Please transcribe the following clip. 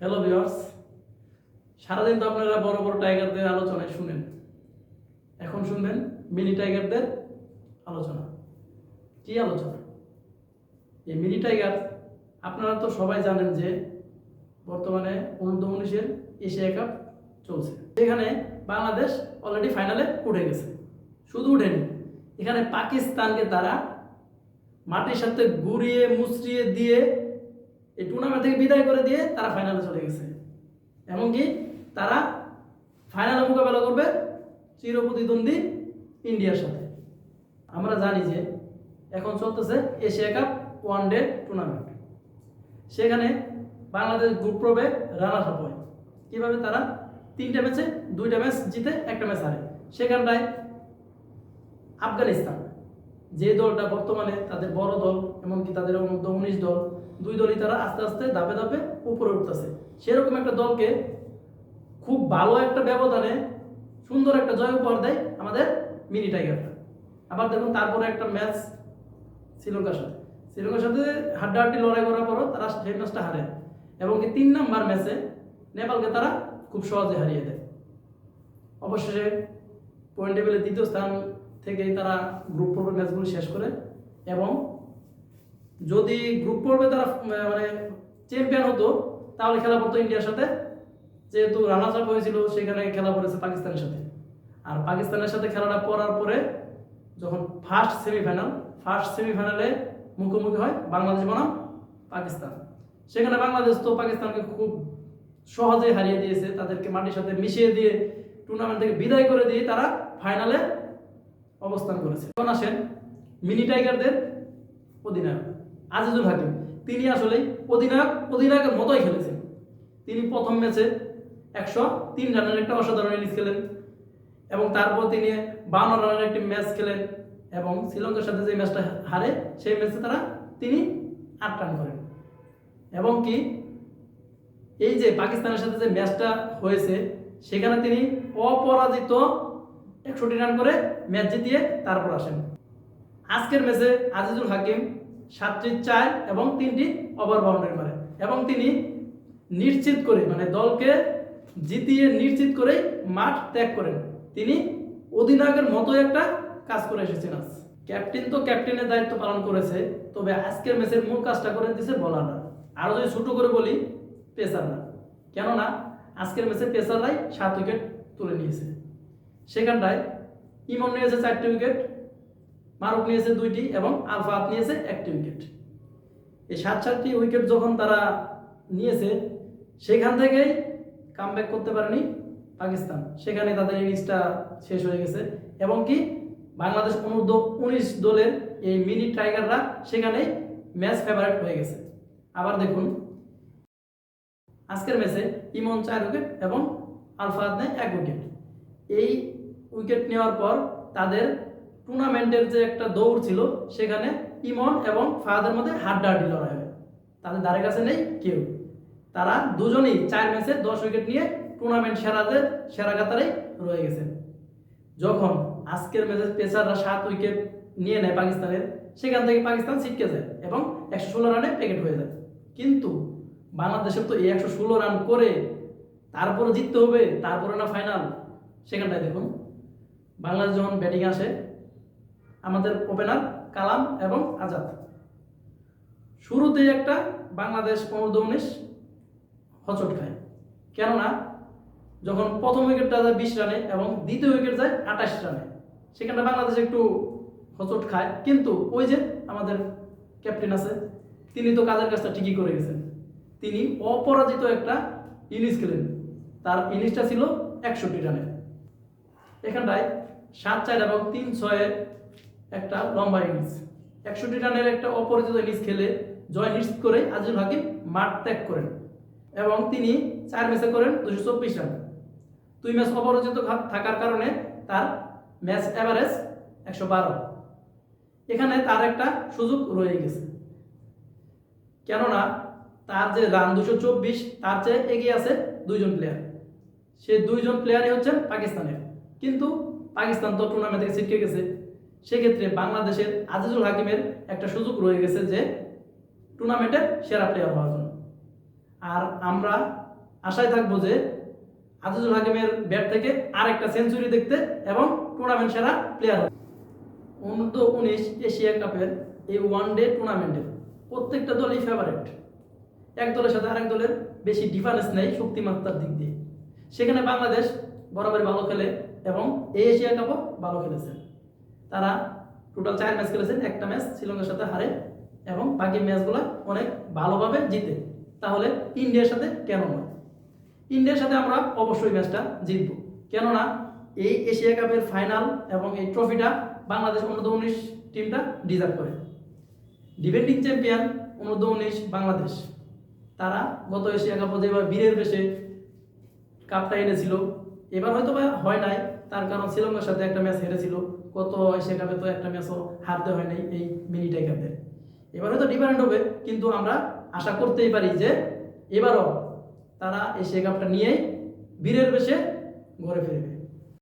Hello viewers, সারাদিন তো আপনারা বড় বড় টাইগারদের আলোচনায় শুনেন। এখন শুনবেন মিনি টাইগারদের আলোচনা। কি আলোচনা? এই মিনি টাইগার, আপনারা তো সবাই জানেন যে বর্তমানে অনূর্ধ্ব-19 এশিয়া কাপ চলছে। এখানে বাংলাদেশ অলরেডি ফাইনালে উঠে গেছে। শুধু উঠেনি, এখানে পাকিস্তানকে তারা মাটির সাথে গুড়িয়ে মুচড়িয়ে দিয়ে এই টুর্নামেন্ট থেকে বিদায় করে দিয়ে তারা ফাইনালে চলে গেছে। এমনকি তারা ফাইনালে মোকাবেলা করবে চিরপ্রতিদ্বন্দ্বী ইন্ডিয়ার সাথে। আমরা জানি যে এখন চলতেছে এশিয়া কাপ ওয়ানডে টুর্নামেন্ট। সেখানে বাংলাদেশ গ্রুপ পর্বে রানার্স আপ হয়। কীভাবে? তারা 3টা ম্যাচে 2টা ম্যাচ জিতে 1টা ম্যাচ হারে। সেখানটায় আফগানিস্তান, যে দলটা বর্তমানে তাদের বড় দল, এমনকি তাদের অনূর্ধ্ব-19 দল, দুই দলই তারা আস্তে আস্তে ধাপে ধাপে উপরে উঠতেছে। সেরকম একটা দলকে খুব ভালো একটা ব্যবধানে সুন্দর একটা জয় উপহার দেয় আমাদের মিনি টাইগাররা। আবার দেখুন, তারপরে একটা ম্যাচ শ্রীলঙ্কার সাথে হাড্ডাহাড্ডি লড়াই করার পরও তারা সেই ম্যাচটা হারে, এবং 3 নম্বর ম্যাচে নেপালকে তারা খুব সহজে হারিয়ে দেয়। অবশেষে পয়েন্ট টেবিলে 2য় স্থান থেকেই তারা গ্রুপ পর্বের ম্যাচগুলো শেষ করে, এবং যদি গ্রুপ পর্বে তারা মানে চ্যাম্পিয়ন হতো তাহলে খেলা পড়তো ইন্ডিয়ার সাথে। যেহেতু রানার্স আপ হয়েছিল, সেখানে খেলা পড়েছে পাকিস্তানের সাথে। আর পাকিস্তানের সাথে খেলাটা পড়ার পরে যখন ফার্স্ট সেমিফাইনালে মুখোমুখি হয় বাংলাদেশ বনাম পাকিস্তান, সেখানে বাংলাদেশ তো পাকিস্তানকে খুব সহজেই হারিয়ে দিয়েছে। তাদেরকে মাটির সাথে মিশিয়ে দিয়ে টুর্নামেন্ট থেকে বিদায় করে দিয়ে তারা ফাইনালে অবস্থান করেছে। এখন আসেন মিনি টাইগারদের অধিনায়ক আজিজুল হাকিম। তিনি আসলে অধিনায়কের মতোই খেলেছেন। তিনি প্রথম ম্যাচে 103 রানের একটা অসাধারণ ইনিংস খেলেন, এবং তারপর তিনি 52 রানের একটি ম্যাচ খেলেন, এবং শ্রীলঙ্কার সাথে যে ম্যাচটা হারে সেই ম্যাচে তিনি 8 রান করেন। এবং কি এই যে পাকিস্তানের সাথে যে ম্যাচটা হয়েছে সেখানে তিনি অপরাজিত 61 রান করে ম্যাচ জিতিয়ে তারপর আসেন। আজকের ম্যাচে আজিজুল হাকিম 7টি 4 এবং 3টি ওভার বাউন্ডারি মারে, এবং তিনি নিশ্চিত করে, মানে দলকে জিতিয়ে নিশ্চিত করে মাঠ ত্যাগ করেন। তিনি অধিনায়কের মতো একটা কাজ করে এসেছেন। আজ ক্যাপ্টেন তো ক্যাপ্টেনের দায়িত্ব পালন করেছে, তবে আজকের ম্যাচের মূল কাজটা করে দিয়েছে বোলাররা। আরও যদি ছোট করে বলি, পেসাররা। কেননা আজকের ম্যাচে পেসাররাই 7 উইকেট তুলে নিয়েছে। সেখানটায় ইমন নিয়েছে 4টি উইকেট, মারুফ নিয়েছে 2টি, এবং আলফাত নিয়েছে 1টি উইকেট। এই 7টি উইকেট যখন তারা নিয়েছে, সেখান থেকেই কামব্যাক করতে পারেনি পাকিস্তান। সেখানে তাদের ইনিংসটা শেষ হয়ে গেছে, এবং কি বাংলাদেশ অনূর্ধ্ব-19 দলের এই মিনি টাইগাররা সেখানে ম্যাচ ফেভারিট হয়ে গেছে। আবার দেখুন, আজকের ম্যাচে ইমন 4 উইকেট এবং আলফাত নেয় 1 উইকেট। এই উইকেট নেওয়ার পর তাদের টুর্নামেন্টের যে একটা দৌড় ছিল, সেখানে ইমন এবং ফাহাদের মধ্যে হাড্ডাহাড্ডি লড়াই হবে। তাদের ধারে কাছে নেই কেউ। তারা দুজনেই 4 ম্যাচে 10 উইকেট নিয়ে টুর্নামেন্ট সেরা কাতারেই রয়ে গেছেন। যখন আজকের ম্যাচে পেসাররা 7 উইকেট নিয়ে নেয় পাকিস্তানের, সেখান থেকে পাকিস্তান ছিটকে যায় এবং 116 রানে প্যাকেট হয়ে যায়। কিন্তু বাংলাদেশের তো এই 116 রান করে তারপরে জিততে হবে, তারপরে না ফাইনাল। সেখানটায় দেখুন, বাংলাদেশ যখন ব্যাটিং আসে, আমাদের ওপেনার কালাম এবং আজাদ, শুরুতেই একটা বাংলাদেশ অনূর্ধ্ব-19 হচট খায়। কেননা যখন প্রথম উইকেটটা যায় 20 রানে এবং দ্বিতীয় উইকেট যায় 28 রানে, সেখানটা বাংলাদেশ একটু হচট খায়। কিন্তু ওই যে আমাদের ক্যাপ্টেন আছে, তিনি তো কাজের কাজটা ঠিকই করে গেছেন। তিনি অপরাজিত একটা ইনিংস খেলেন। তার ইনিংসটা ছিল 61 রানে। এখানটায় 7-4 এবং 3-6 একটা লম্বা ইনিংস, 61 রানের একটা অপরাজিত ইনিংস খেলে জয় নিশ্চিত করে আজিজুল হাকিম মাঠ ত্যাগ করেন, এবং তিনি 4 ম্যাচে করেন 224 রান। 2 ম্যাচ অপরাজিত থাকার কারণে তার ম্যাচ এভারেজ 112। এখানে তার একটা সুযোগ রয়ে গেছে, কেননা তার যে রান 224, তার চেয়ে এগিয়ে আছে 2 জন প্লেয়ার। সে 2 জন প্লেয়ারই হচ্ছেন পাকিস্তানের। কিন্তু পাকিস্তান তো টুর্নামেন্ট থেকে ছিটকে গেছে। সেক্ষেত্রে বাংলাদেশের আজিজুল হাকিমের একটা সুযোগ রয়ে গেছে যে টুর্নামেন্টের সেরা প্লেয়ার হওয়ার জন্য। আর আমরা আশায় থাকবো যে আজিজুল হাকিমের ব্যাট থেকে আরেকটা সেঞ্চুরি দেখতে এবং টুর্নামেন্ট সেরা প্লেয়ার হবে। অনূর্ধ্ব-19 এশিয়া কাপের এই ওয়ানডে টুর্নামেন্টের প্রত্যেকটা দলই ফেভারিট। এক দলের সাথে আরেক দলের বেশি ডিফারেন্স নেই শক্তিমাত্রার দিক দিয়ে। সেখানে বাংলাদেশ বরাবরই ভালো খেলে এবং এই এশিয়া কাপও ভালো খেলেছে। তারা টোটাল 4 ম্যাচ খেলেছেন, একটা ম্যাচ শ্রীলঙ্কার সাথে হারে এবং বাকি ম্যাচগুলো অনেক ভালোভাবে জিতে। তাহলে ইন্ডিয়ার সাথে কেন নয়? ইন্ডিয়ার সাথে আমরা অবশ্যই ম্যাচটা জিতব, কেননা এই এশিয়া কাপের ফাইনাল এবং এই ট্রফিটা বাংলাদেশ অনূর্ধ্ব-19 টিমটা ডিজার্ভ করে। ডিফেন্ডিং চ্যাম্পিয়ন অনূর্ধ্ব-19 বাংলাদেশ, তারা গত এশিয়া কাপে যেবার বীরের বেশে কাপটা এনেছিল, এবার হয়তো বা হয় নাই, তার কারণ শ্রীলঙ্কার সাথে একটা ম্যাচ হেরেছিল। গত এশিয়া কাপে তো একটা ম্যাচও হারতে হয় নাই এই মিনি টাইগারদের। এবার হয়তো ডিফারেন্ট হবে, কিন্তু আমরা আশা করতেই পারি যে এবারও তারা এশিয়া কাপটা নিয়েই বীরের বেশে ঘরে ফিরবে।